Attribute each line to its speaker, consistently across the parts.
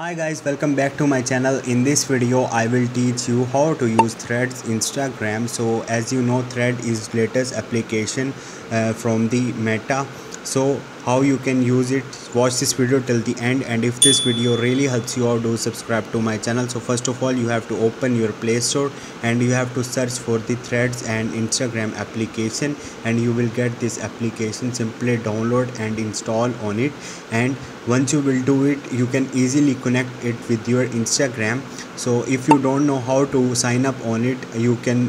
Speaker 1: Hi guys, welcome back to my channel. In this video I will teach you how to use Threads Instagram. So as you know, Thread is latest application from the Meta. So how you can use it, watch this video till the end, and if this video really helps you out, do subscribe to my channel. So first of all, you have to open your Play Store and you have to search for the Threads and Instagram application, and you will get this application. Simply download and install on it, and once you will do it, you can easily connect it with your Instagram. So if you don't know how to sign up on it, you can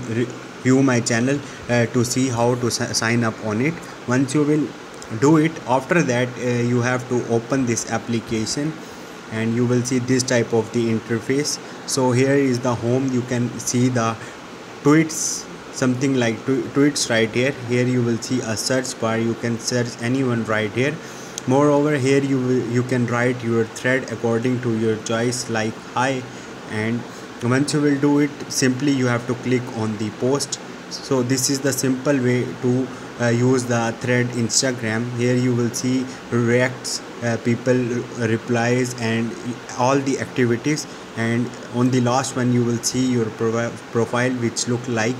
Speaker 1: view my channel to see how to sign up on it. Once you will do it, after that you have to open this application and you will see this type of the interface. So here is the home. You can see the tweets, something like tweets right here. Here you will see a search bar. You can search anyone right here. Moreover, here you can write your thread according to your choice, like hi. And once you will do it, simply you have to click on the post. So this is the simple way to use the Thread Instagram. Here you will see reacts, people replies, and all the activities, and on the last one you will see your profile, which look like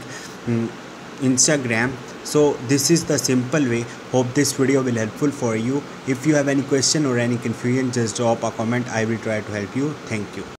Speaker 1: Instagram. So this is the simple way. Hope this video will helpful for you. If you have any question or any confusion, just drop a comment. I will try to help you. Thank you.